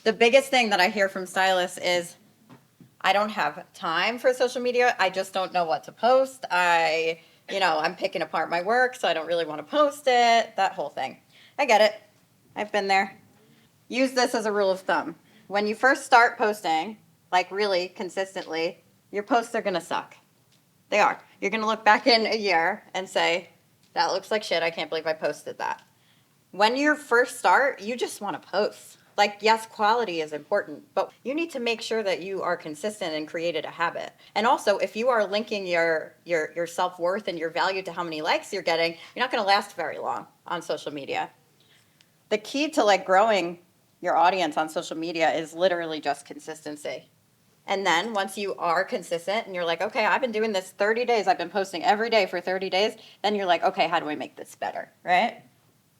The biggest thing that I hear from stylists is, I don't have time for social media. I just don't know what to post. I'm picking apart my work, so I don't really want to post it. That whole thing. I get it. I've been there. Use this as a rule of thumb. When you first start posting, like really consistently, your posts are going to suck. They are. You're going to look back in a year and say, that looks like shit. I can't believe I posted that. When you first start, you just want to post. Like, yes, quality is important, but you need to make sure that you are consistent and created a habit. And also, if you are linking your self-worth and your value to how many likes you're getting, you're not going to last very long on social media. The key to like growing your audience on social media is literally just consistency. And then once you are consistent and you're like, okay, I've been doing this 30 days, I've been posting every day for 30 days, then you're like, okay, how do I make this better, right?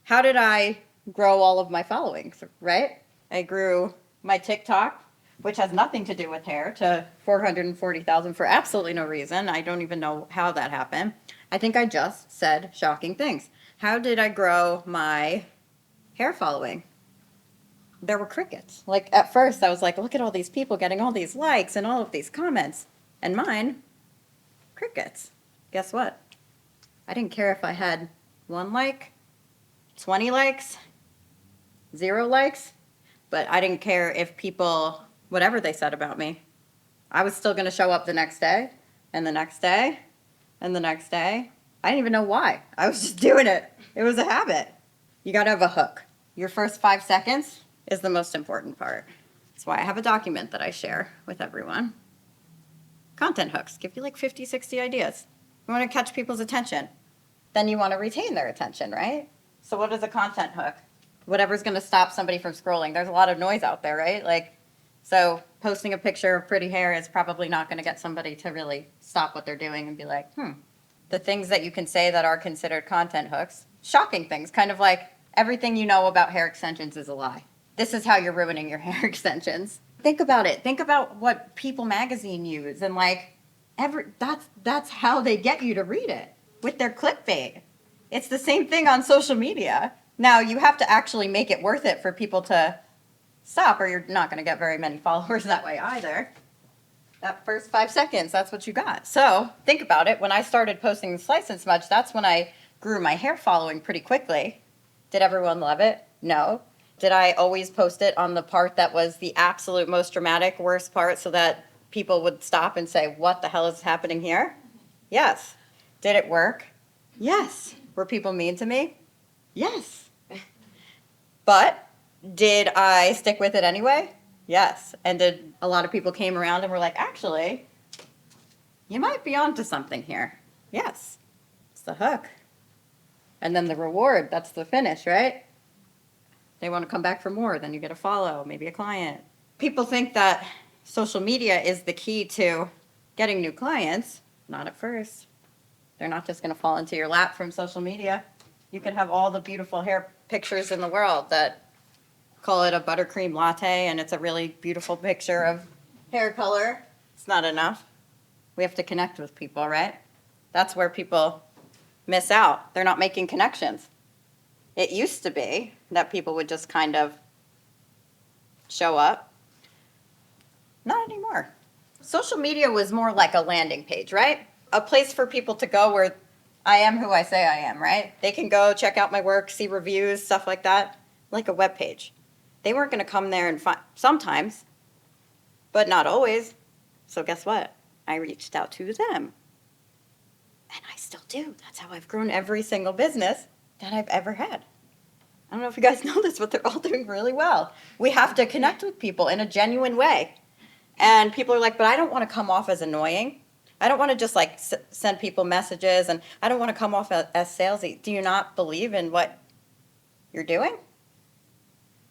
How did I grow all of my followings, right? I grew my TikTok, which has nothing to do with hair, to 440,000 for absolutely no reason. I don't even know how that happened. I think I just said shocking things. How did I grow my hair following? There were crickets. Like at first I was like, look at all these people getting all these likes and all of these comments. And mine, crickets. Guess what? I didn't care if I had 1 like, 20 likes, 0 likes, but I didn't care if people, whatever they said about me, I was still going to show up the next day and the next day and the next day. I didn't even know why. I was just doing it. It was a habit. You got to have a hook. Your first 5 seconds is the most important part. That's why I have a document that I share with everyone. Content hooks. Give you like 50, 60 ideas. You want to catch people's attention. Then you want to retain their attention, right? So what is a content hook? Whatever's going to stop somebody from scrolling. There's a lot of noise out there, right? So posting a picture of pretty hair is probably not going to get somebody to really stop what they're doing and be like, The things that you can say that are considered content hooks, shocking things, kind of like everything you know about hair extensions is a lie. This is how you're ruining your hair extensions. Think about it. Think about what People magazine use, and that's how they get you to read it, with their clickbait. It's the same thing on social media. Now, you have to actually make it worth it for people to stop, or you're not going to get very many followers that way either. That first 5 seconds, that's what you got. So think about it. When I started posting the Slice and Smudge, that's when I grew my hair following pretty quickly. Did everyone love it? No. Did I always post it on the part that was the absolute most dramatic, worst part, so that people would stop and say, what the hell is happening here? Yes. Did it work? Yes. Were people mean to me? Yes. But did I stick with it anyway? Yes. And did a lot of people came around and were like, actually, you might be onto something here. Yes. It's the hook. And then the reward, that's the finish, right? They want to come back for more, then you get a follow, maybe a client. People think that social media is the key to getting new clients. Not at first. They're not just going to fall into your lap from social media. You can have all the beautiful hair pictures in the world that call it a buttercream latte and it's a really beautiful picture of hair color. It's not enough. We have to connect with people, right? That's where people miss out. They're not making connections. It used to be that people would just kind of show up. Not anymore. Social media was more like a landing page, right? A place for people to go where I am who I say I am, right? They can go check out my work, see reviews, stuff like that, like a web page. They weren't going to come there and find, sometimes, but not always. So guess what? I reached out to them. And I still do. That's how I've grown every single business that I've ever had. I don't know if you guys know this, but they're all doing really well. We have to connect with people in a genuine way. And people are like, but I don't want to come off as annoying. I don't want to just like send people messages, and I don't want to come off as salesy. Do you not believe in what you're doing?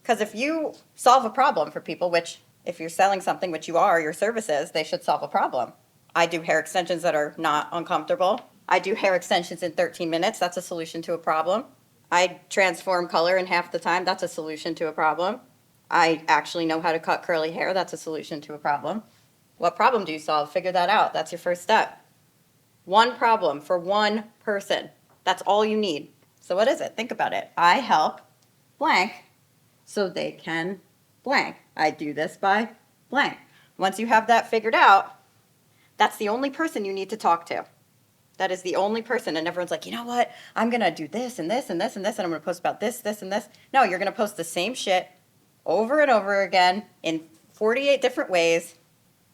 Because if you solve a problem for people, which if you're selling something, which you are, your services, they should solve a problem. I do hair extensions that are not uncomfortable. I do hair extensions in 13 minutes. That's a solution to a problem. I transform color in half the time. That's a solution to a problem. I actually know how to cut curly hair. That's a solution to a problem. What problem do you solve? Figure that out. That's your first step. One problem for one person. That's all you need. So what is it? Think about it. I help blank so they can blank. I do this by blank. Once you have that figured out, that's the only person you need to talk to. That is the only person. And everyone's like, you know what? I'm going to do this and this and this and this, and I'm going to post about this, this, and this. No, you're going to post the same shit over and over again in 48 different ways.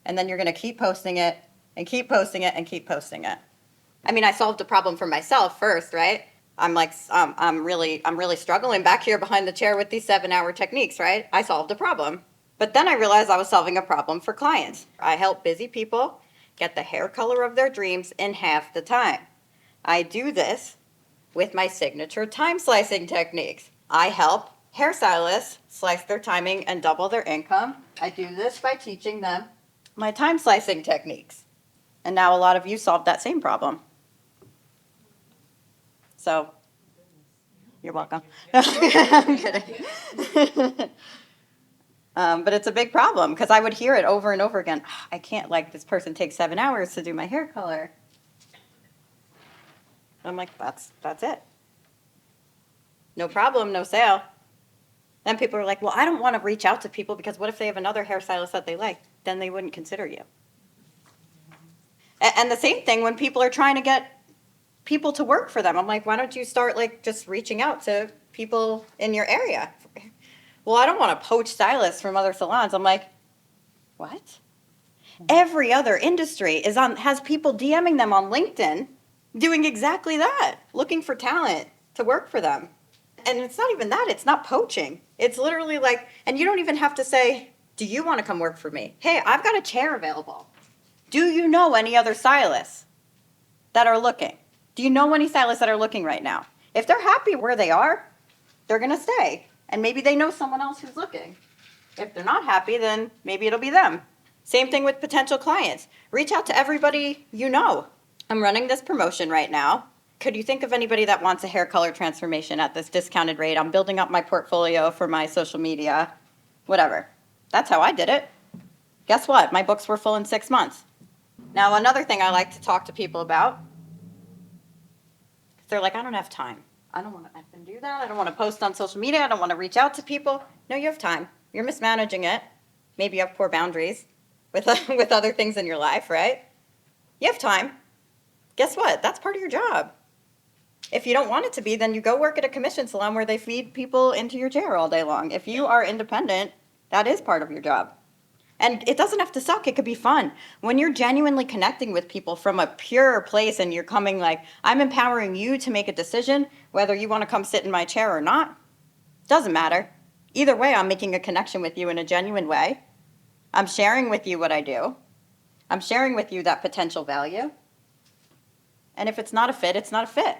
And then you're going to keep posting it and keep posting it and keep posting it. I mean, I solved a problem for myself first, right? I'm like, I'm really struggling back here behind the chair with these 7-hour techniques, right? I solved a problem. But then I realized I was solving a problem for clients. I help busy people get the hair color of their dreams in half the time. I do this with my signature time slicing techniques. I help hairstylists slice their timing and double their income. I do this by teaching them my time slicing techniques. And now a lot of you solved that same problem. So, you're welcome. I'm kidding. But it's a big problem because I would hear it over and over again. I can't, like, this person takes 7 hours to do my hair color. I'm like, that's it. No problem, no sale. Then people are like, well, I don't want to reach out to people because what if they have another hairstylist that they like? Then they wouldn't consider you. And the same thing when people are trying to get people to work for them. I'm like, why don't you start, like, just reaching out to people in your area? Well, I don't want to poach stylists from other salons. I'm like, what? Every other industry has people DMing them on LinkedIn doing exactly that, looking for talent to work for them. And it's not even that. It's not poaching. It's literally like, and you don't even have to say, do you want to come work for me? Hey, I've got a chair available. Do you know any other stylists that are looking? Do you know any stylists that are looking right now? If they're happy where they are, they're going to stay. And maybe they know someone else who's looking. If they're not happy, then maybe it'll be them. Same thing with potential clients. Reach out to everybody you know. I'm running this promotion right now. Could you think of anybody that wants a hair color transformation at this discounted rate? I'm building up my portfolio for my social media, whatever. That's how I did it. Guess what? My books were full in 6 months. Now, another thing I like to talk to people about, they're like, I don't have time. I don't want to do that. I don't want to post on social media. I don't want to reach out to people. No, you have time. You're mismanaging it. Maybe you have poor boundaries with other things in your life, right? You have time. Guess what? That's part of your job. If you don't want it to be, then you go work at a commission salon where they feed people into your chair all day long. If you are independent, that is part of your job. And it doesn't have to suck. It could be fun. When you're genuinely connecting with people from a pure place and you're coming like, I'm empowering you to make a decision, whether you want to come sit in my chair or not, doesn't matter. Either way, I'm making a connection with you in a genuine way. I'm sharing with you what I do. I'm sharing with you that potential value. And if it's not a fit, it's not a fit.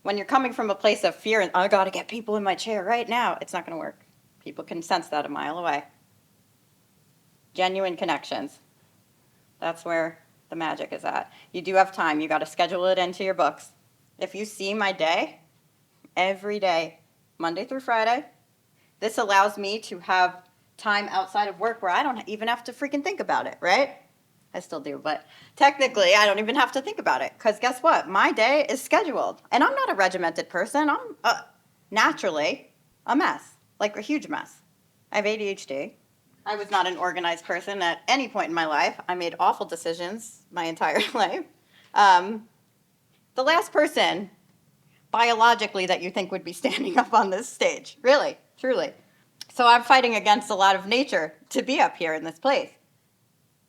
When you're coming from a place of fear and, I got to get people in my chair right now, it's not going to work. People can sense that a mile away. Genuine connections. That's where the magic is at. You do have time. You got to schedule it into your books. If you see my day, every day, Monday through Friday, this allows me to have time outside of work where I don't even have to freaking think about it, right? I still do, but technically I don't even have to think about it because guess what? My day is scheduled. And I'm not a regimented person. I'm naturally a mess, like a huge mess. I have ADHD. I was not an organized person at any point in my life. I made awful decisions my entire life. The last person biologically that you think would be standing up on this stage, really, truly. So I'm fighting against a lot of nature to be up here in this place.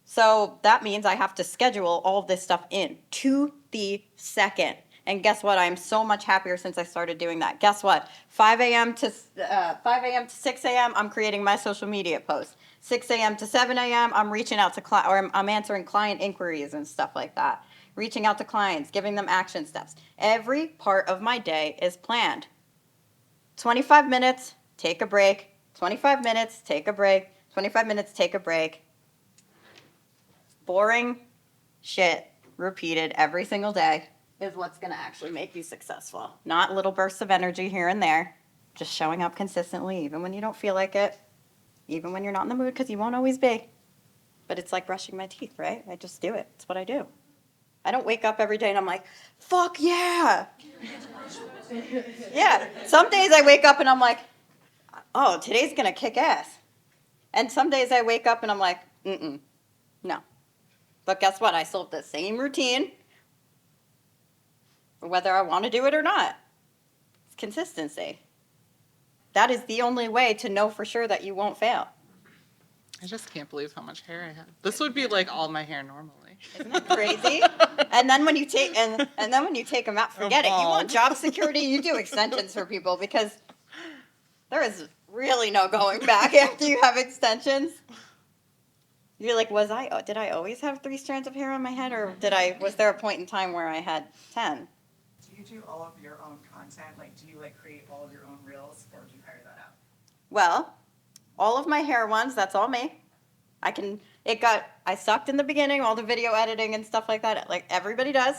So that means I have to schedule all of this stuff in to the second. And guess what? I'm so much happier since I started doing that. Guess what? 5 a.m. to 6 a.m., I'm creating my social media posts. 6 a.m. to 7 a.m., I'm reaching out to I'm answering client inquiries and stuff like that. Reaching out to clients, giving them action steps. Every part of my day is planned. 25 minutes, take a break. 25 minutes, take a break. 25 minutes, take a break. Boring shit repeated every single day is what's going to actually make you successful. Not little bursts of energy here and there. Just showing up consistently, even when you don't feel like it. Even when you're not in the mood, because you won't always be. But it's like brushing my teeth, right? I just do it. It's what I do. I don't wake up every day and I'm like, fuck yeah. Yeah. Some days I wake up and I'm like, oh, today's going to kick ass. And some days I wake up and I'm like, no. But guess what? I still have the same routine, whether I want to do it or not. It's consistency. That is the only way to know for sure that you won't fail. I just can't believe how much hair I have. This would be like all my hair normally. Isn't that crazy? And then when you take and then when you take them out, forget it. You want job security, you do extensions for people because there is really no going back after you have extensions. You're like, did I always have 3 strands of hair on my head, or was there a point in time where I had 10? Do you do all of your own content? Like, do you like create all of your own reels, or do you hire that out? Well, all of my hair ones, that's all me. I sucked in the beginning, all the video editing and stuff like that, like everybody does.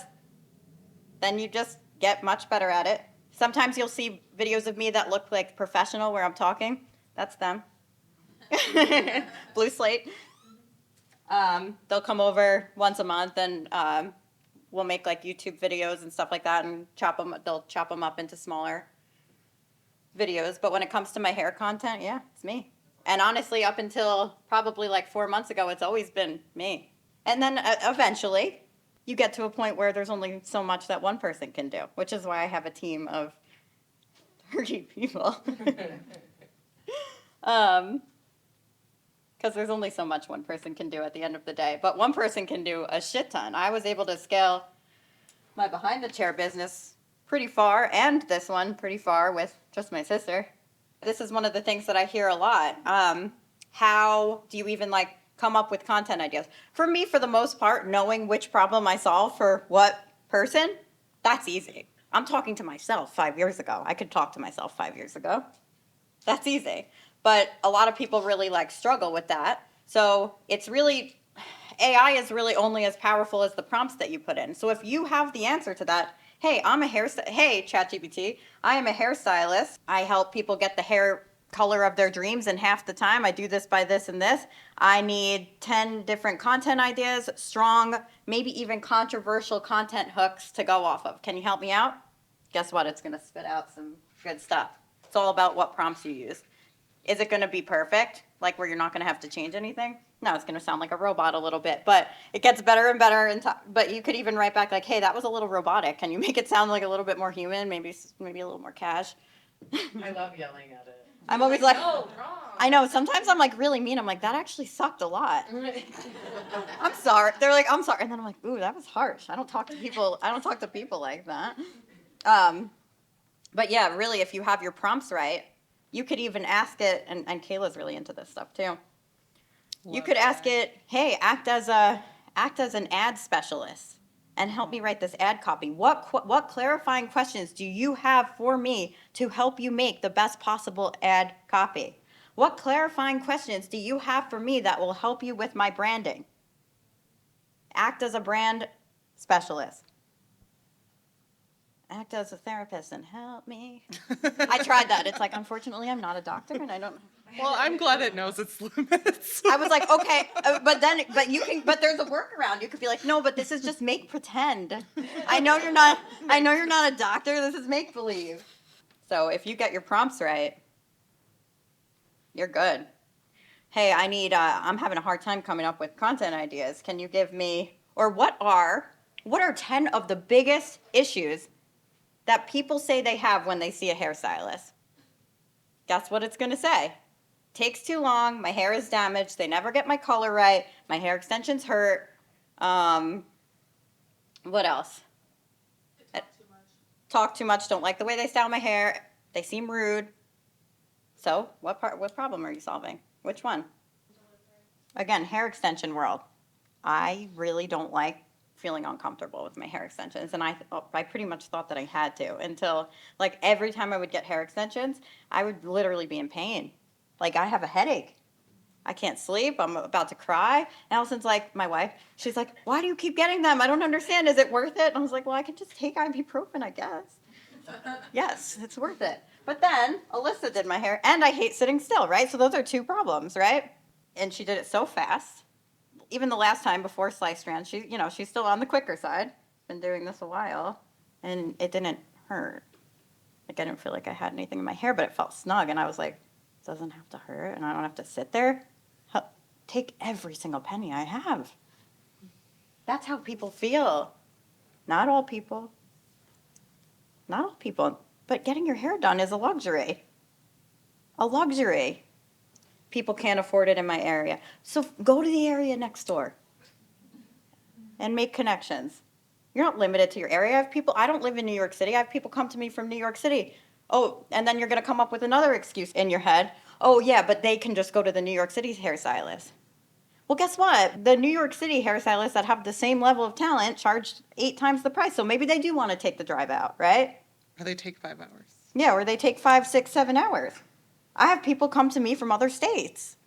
Then you just get much better at it. Sometimes you'll see videos of me that look like professional where I'm talking. That's them. Blue slate. They'll come over once a month and we'll make like YouTube videos and stuff like that and they'll chop them up into smaller videos. But when it comes to my hair content, yeah, it's me. And honestly, up until probably like 4 months ago, it's always been me. And then eventually you get to a point where there's only so much that one person can do, which is why I have a team of 30 people. Because there's only so much one person can do at the end of the day. But one person can do a shit ton. I was able to scale my behind the chair business pretty far, and this one pretty far with just my sister. This is one of the things that I hear a lot. How do you even like come up with content ideas? For me, for the most part, knowing which problem I solve for what person, that's easy. I'm talking to myself 5 years ago. I could talk to myself 5 years ago. That's easy. But a lot of people really like struggle with that. So it's really, AI is really only as powerful as the prompts that you put in. So if you have the answer to that, hey, hey, ChatGPT, I am a hairstylist. I help people get the hair color of their dreams in half the time. I do this by this and this. I need 10 different content ideas, strong, maybe even controversial content hooks to go off of. Can you help me out? Guess what? It's going to spit out some good stuff. It's all about what prompts you use. Is it going to be perfect, like where you're not going to have to change anything? No, it's going to sound like a robot a little bit, but it gets better and better. But you could even write back like, hey, that was a little robotic. Can you make it sound like a little bit more human, maybe a little more cash? I love yelling at it. I'm always like, no, wrong. I know, sometimes I'm like really mean. I'm like, that actually sucked a lot. I'm sorry. They're like, I'm sorry. And then I'm like, ooh, that was harsh. I don't talk to people like that. But yeah, really, if you have your prompts right, you could even ask it, and Kayla's really into this stuff too. You could ask it, hey, act as an ad specialist and help me write this ad copy. What clarifying questions do you have for me to help you make the best possible ad copy? What clarifying questions do you have for me that will help you with my branding? Act as a brand specialist. Act as a therapist and help me. I tried that. It's like, unfortunately, I'm not a doctor and I don't. Well, I'm glad it knows its limits. I was like, okay, but there's a workaround. You could be like, no, but this is just make pretend. I know you're not a doctor. This is make believe. So if you get your prompts right, you're good. Hey, I'm having a hard time coming up with content ideas. Can you give me, or what are 10 of the biggest issues that people say they have when they see a hairstylist? Guess what it's going to say? Takes too long, my hair is damaged, they never get my color right, my hair extensions hurt. What else? Talk too much, don't like the way they style my hair, they seem rude. So, what problem are you solving? Which one? Again, hair extension world. I really don't like feeling uncomfortable with my hair extensions, and I pretty much thought that I had to until like every time I would get hair extensions, I would literally be in pain. Like, I have a headache. I can't sleep. I'm about to cry. And Allison's like, my wife, she's like, why do you keep getting them? I don't understand. Is it worth it? And I was like, well, I can just take ibuprofen, I guess. Yes, it's worth it. But then Alyssa did my hair, and I hate sitting still, right? So those are 2 problems, right? And she did it so fast. Even the last time before slice strand, she's still on the quicker side. Been doing this a while, and it didn't hurt. Like, I didn't feel like I had anything in my hair, but it felt snug, and I was like, doesn't have to hurt and I don't have to sit there. take every single penny I have. That's how people feel. Not all people. Not all people. But getting your hair done is a luxury. A luxury. People can't afford it in my area. So go to the area next door and make connections. You're not limited to your area. I have people, I don't live in New York City. I have people come to me from New York City. Oh, and then you're going to come up with another excuse in your head. Oh, yeah, but they can just go to the New York City hairstylist. Well, guess what? The New York City hairstylists that have the same level of talent charge 8 times the price. So maybe they do want to take the drive out, right? Or they take 5 hours. Yeah, or they take 5, 6, 7 hours. I have people come to me from other states.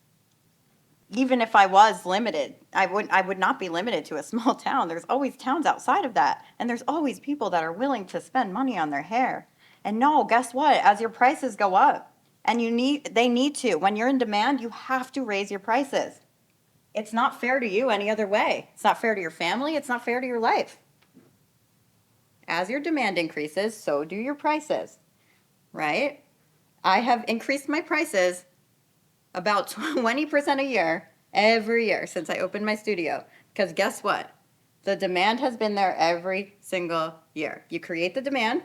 Even if I was limited, I would not be limited to a small town. There's always towns outside of that. And there's always people that are willing to spend money on their hair. And no, guess what? As your prices go up, and they need to. When you're in demand, you have to raise your prices. It's not fair to you any other way. It's not fair to your family. It's not fair to your life. As your demand increases, so do your prices, right? I have increased my prices about 20% a year every year since I opened my studio. Because guess what? The demand has been there every single year. You create the demand.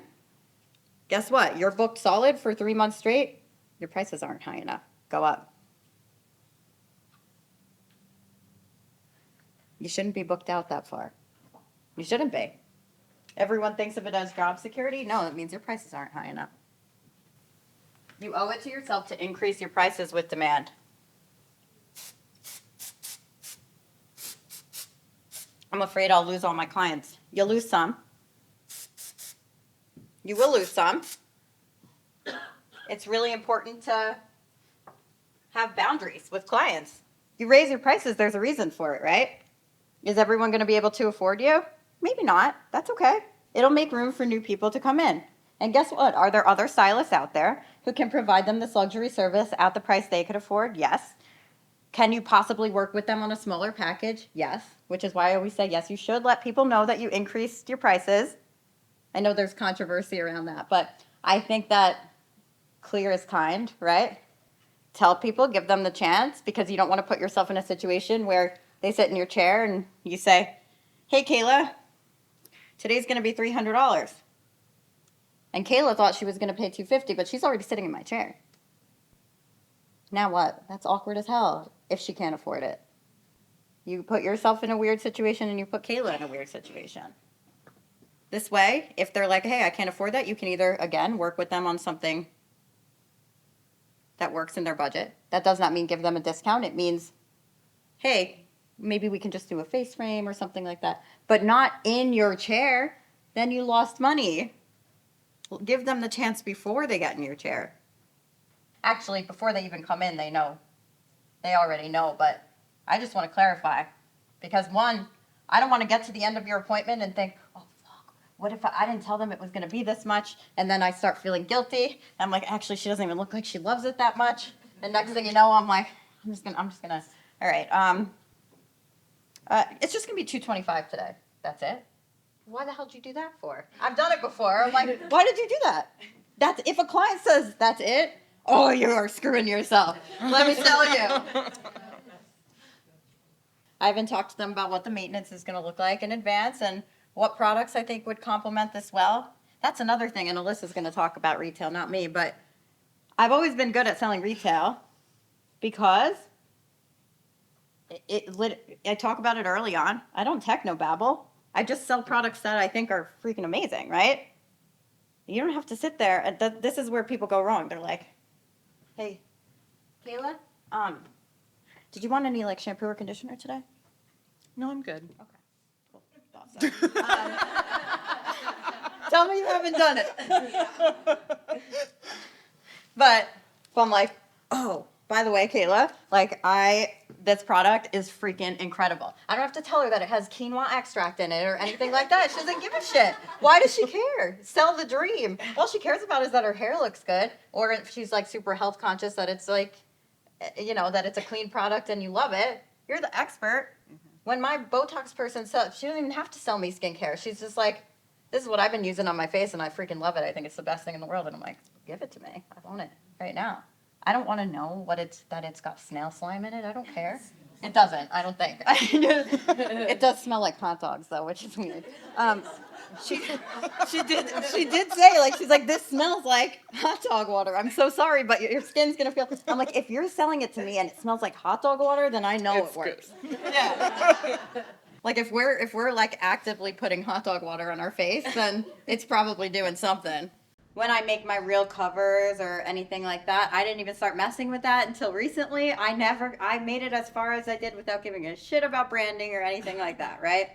Guess what? You're booked solid for 3 months straight. Your prices aren't high enough. Go up. You shouldn't be booked out that far. You shouldn't be. Everyone thinks of it as job security. No, it means your prices aren't high enough. You owe it to yourself to increase your prices with demand. I'm afraid I'll lose all my clients. You'll lose some. You will lose some. It's really important to have boundaries with clients. You raise your prices, there's a reason for it, right? Is everyone going to be able to afford you? Maybe not. That's okay. It'll make room for new people to come in. And guess what? Are there other stylists out there who can provide them this luxury service at the price they could afford? Yes. Can you possibly work with them on a smaller package? Yes. Which is why I always say, yes, you should let people know that you increased your prices. I know there's controversy around that, but I think that clear is kind, right? Tell people, give them the chance, because you don't want to put yourself in a situation where they sit in your chair and you say, hey, Kayla, today's going to be $300. And Kayla thought she was going to pay $250, but she's already sitting in my chair. Now what? That's awkward as hell if she can't afford it. You put yourself in a weird situation and you put Kayla in a weird situation. This way, if they're like, hey, I can't afford that, you can either, again, work with them on something that works in their budget. That does not mean give them a discount. It means, hey, maybe we can just do a face frame or something like that, but not in your chair. Then you lost money. Give them the chance before they get in your chair. Actually, before they even come in, they know. They already know, but I just want to clarify. Because one, I don't want to get to the end of your appointment and think, oh, fuck, what if I didn't tell them it was going to be this much? And then I start feeling guilty. I'm like, actually, she doesn't even look like she loves it that much. And next thing you know, I'm like, I'm just gonna, all right. It's just going to be $225 today. That's it. Why the hell did you do that for? I've done it before. I'm like, why did you do that? That's if a client says that's it, oh, you are screwing yourself. Let me tell you. I haven't talked to them about what the maintenance is going to look like in advance and what products I think would complement this well. That's another thing, and Alyssa's going to talk about retail, not me, but I've always been good at selling retail because I talk about it early on. I don't technobabble. I just sell products that I think are freaking amazing, right? You don't have to sit there. And this is where people go wrong. They're like, hey, Kayla, did you want any like shampoo or conditioner today? No, I'm good. Okay. Cool. Awesome. Tell me you haven't done it. But I'm like, oh, by the way, Kayla, this product is freaking incredible. I don't have to tell her that it has quinoa extract in it or anything like that. She doesn't give a shit. Why does she care? Sell the dream. All she cares about is that her hair looks good, or if she's like super health conscious, that it's like, that it's a clean product and you love it. You're the expert. When my Botox person sells, she doesn't even have to sell me skincare. She's just like, this is what I've been using on my face and I freaking love it. I think it's the best thing in the world. And I'm like, give it to me. I want it right now. I don't want to know that it's got snail slime in it. I don't care. It doesn't, I don't think. It does smell like hot dogs though, which is weird. She did say, like, she's like, this smells like hot dog water. I'm so sorry, but your skin's gonna feel. I'm like, if you're selling it to me and it smells like hot dog water, then I know It's it works. good. Yeah. Like if we're like actively putting hot dog water on our face, then it's probably doing something. When I make my real covers or anything like that, I didn't even start messing with that until recently. I made it as far as I did without giving a shit about branding or anything like that, right?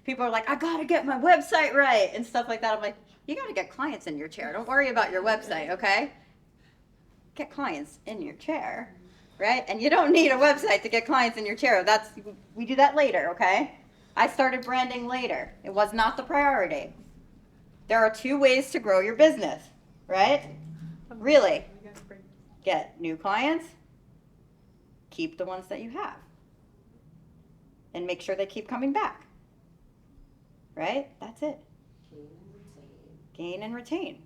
People are like, I gotta get my website right and stuff like that. I'm like, you gotta get clients in your chair. Don't worry about your website, okay? Get clients in your chair, right? And you don't need a website to get clients in your chair. We do that later, okay? I started branding later. It was not the priority. There are 2 ways to grow your business, right? Really. Get new clients, keep the ones that you have, and make sure they keep coming back, right? That's it. Gain and retain.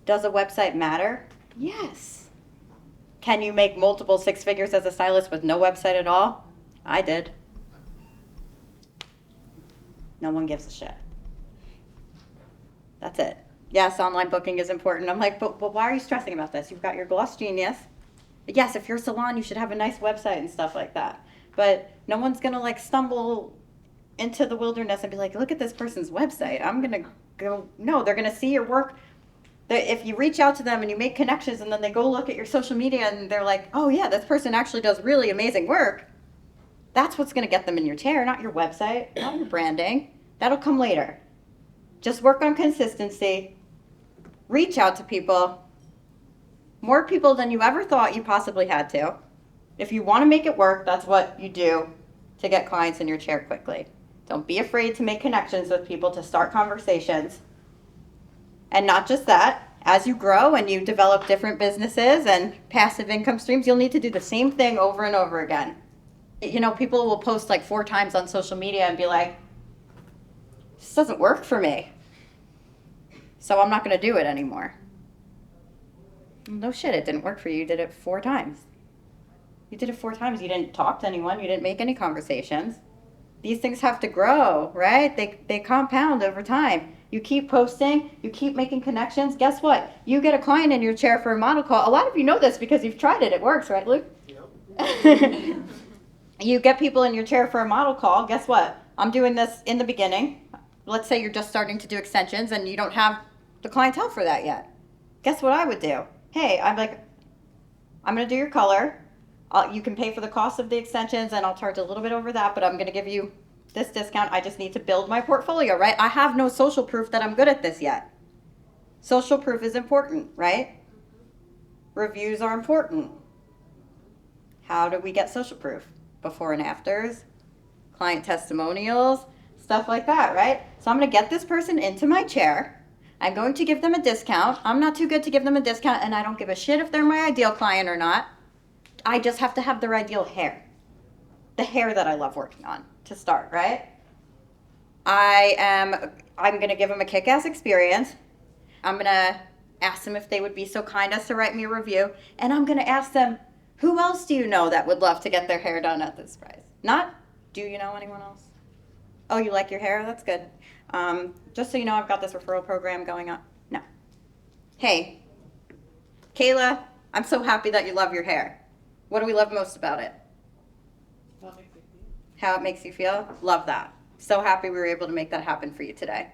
Does a website matter? Yes. Can you make multiple 6 figures as a stylist with no website at all? I did. No one gives a shit. That's it. Yes, online booking is important. I'm like, but why are you stressing about this? You've got your Gloss Genius. Yes, if you're a salon, you should have a nice website and stuff like that. But no one's going to like stumble into the wilderness and be like, look at this person's website. I'm going to go. No, they're going to see your work. If you reach out to them and you make connections and then they go look at your social media and they're like, oh yeah, this person actually does really amazing work. That's what's going to get them in your chair, not your website, not your branding. That'll come later. Just work on consistency. Reach out to people. More people than you ever thought you possibly had to. If you want to make it work, that's what you do to get clients in your chair quickly. Don't be afraid to make connections with people, to start conversations. And not just that, as you grow and you develop different businesses and passive income streams, you'll need to do the same thing over and over again. You know, people will post like 4 times on social media and be like, this doesn't work for me, so I'm not going to do it anymore. No shit, it didn't work for you. You did it 4 times. You did it 4 times. You didn't talk to anyone. You didn't make any conversations. These things have to grow, right? They compound over time. You keep posting. You keep making connections. Guess what? You get a client in your chair for a model call. A lot of you know this because you've tried it. It works, right, Luke? Yep. You get people in your chair for a model call. Guess what? I'm doing this in the beginning. Let's say you're just starting to do extensions and you don't have the clientele for that yet. Guess what I would do? Hey, I'm going to do your color. You can pay for the cost of the extensions and I'll charge a little bit over that, but I'm going to give you this discount. I just need to build my portfolio, right? I have no social proof that I'm good at this yet. Social proof is important, right? Reviews are important. How do we get social proof? Before and afters, client testimonials, stuff like that, right? So I'm going to get this person into my chair. I'm going to give them a discount. I'm not too good to give them a discount, and I don't give a shit if they're my ideal client or not. I just have to have their ideal hair. The hair that I love working on to start, right? I'm going to give them a kick-ass experience. I'm going to ask them if they would be so kind as to write me a review. And I'm going to ask them, who else do you know that would love to get their hair done at this price? Not, do you know anyone else? Oh, you like your hair? That's good. Just so you know, I've got this referral program going on. No. Hey, Kayla, I'm so happy that you love your hair. What do we love most about it? How it makes you feel? Love that. So happy we were able to make that happen for you today.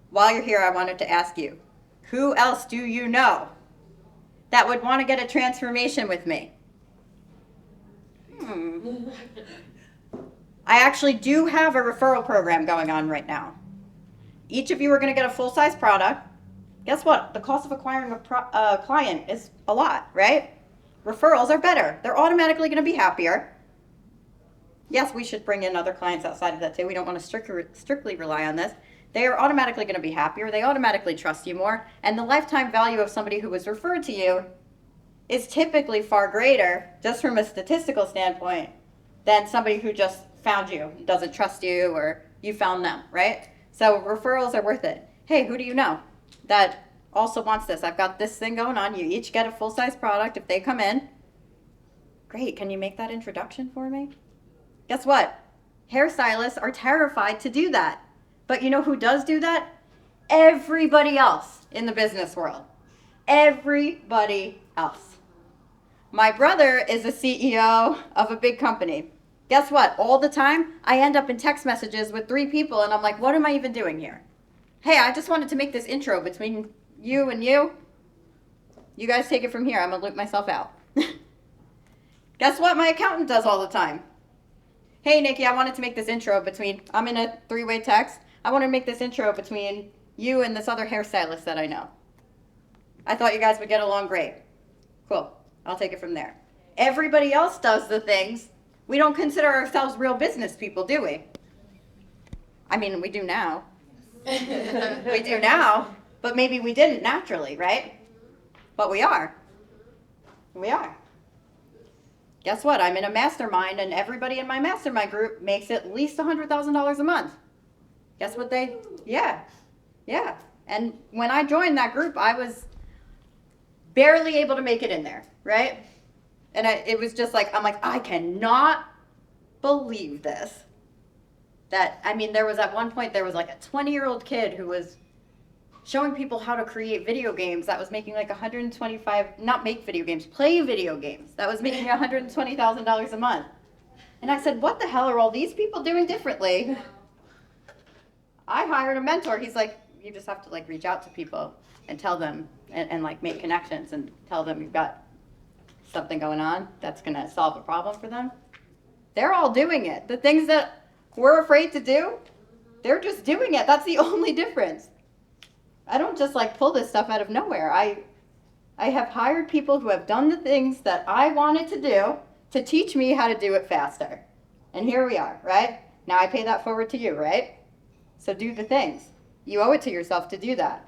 While you're here, I wanted to ask you, who else do you know that would want to get a transformation with me? I actually do have a referral program going on right now. Each of you are going to get a full-size product. Guess what? The cost of acquiring a client is a lot, right? Referrals are better. They're automatically going to be happier. Yes, we should bring in other clients outside of that too. We don't want to strictly rely on this. They are automatically going to be happier. They automatically trust you more. And the lifetime value of somebody who was referred to you is typically far greater, just from a statistical standpoint, than somebody who just found you, doesn't trust you, or you found them, right? So referrals are worth it. Hey, who do you know that also wants this? I've got this thing going on. You each get a full-size product if they come in. Great, can you make that introduction for me? Guess what? Hairstylists are terrified to do that. But you know who does do that? Everybody else in the business world. Everybody else. My brother is a CEO of a big company. Guess what? All the time, I end up in text messages with 3 people, and I'm like, what am I even doing here? Hey, I just wanted to make this intro between you and you. You guys take it from here. I'm going to loop myself out. Guess what my accountant does all the time? Hey, Nicki, I wanted to make this intro between, I'm in a 3-way text. I want to make this intro between you and this other hairstylist that I know. I thought you guys would get along great. Cool. I'll take it from there. Everybody else does the things. We don't consider ourselves real business people, do we? I mean, we do now. We do now, but maybe we didn't naturally, right? But we are. We are. Guess what? I'm in a mastermind, and everybody in my mastermind group makes at least $100,000 a month. Guess what they? Yeah. And when I joined that group, I was barely able to make it in there, right? And it was just like, I'm like, I cannot believe this. There was at one point, there was like a 20-year-old kid who was showing people how to create video games that was making like not make video games, play video games. That was making $120,000 a month. And I said, what the hell are all these people doing differently? I hired a mentor. He's like, you just have to like reach out to people and tell them and like make connections and tell them you've got something going on that's going to solve a problem for them. They're all doing it. The things that we're afraid to do, they're just doing it. That's the only difference. I don't just like pull this stuff out of nowhere. I have hired people who have done the things that I wanted to do to teach me how to do it faster. And here we are, right? Now I pay that forward to you, right? So do the things. You owe it to yourself to do that.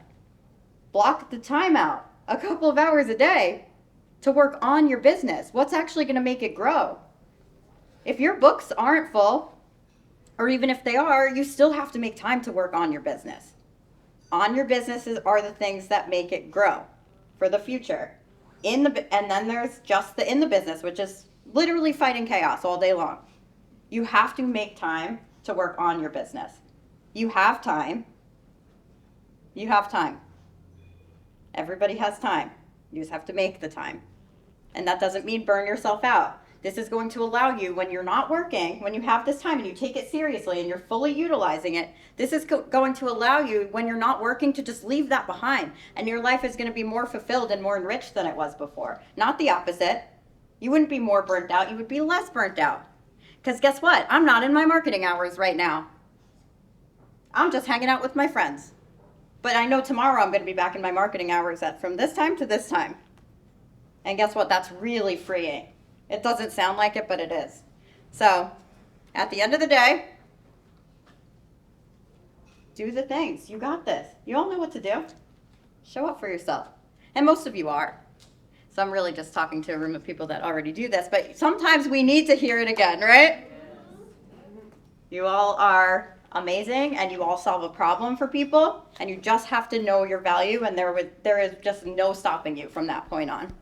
Block the time out, a couple of hours a day, to work on your business. What's actually going to make it grow? If your books aren't full, or even if they are, you still have to make time to work on your business. On your businesses are the things that make it grow for the future. And then there's just the in the business, which is literally fighting chaos all day long. You have to make time to work on your business. You have time. You have time. Everybody has time. You just have to make the time. And that doesn't mean burn yourself out. This is going to allow you, when you're not working, when you have this time and you take it seriously and you're fully utilizing it, this is going to allow you, when you're not working, to just leave that behind. And your life is going to be more fulfilled and more enriched than it was before. Not the opposite. You wouldn't be more burnt out. You would be less burnt out. Because guess what? I'm not in my marketing hours right now. I'm just hanging out with my friends. But I know tomorrow I'm going to be back in my marketing hours from this time to this time. And guess what? That's really freeing. It doesn't sound like it, but it is. So, at the end of the day, do the things. You got this. You all know what to do. Show up for yourself. And most of you are. So I'm really just talking to a room of people that already do this. But sometimes we need to hear it again, right? You all are amazing, and you all solve a problem for people. And you just have to know your value, and there is just no stopping you from that point on.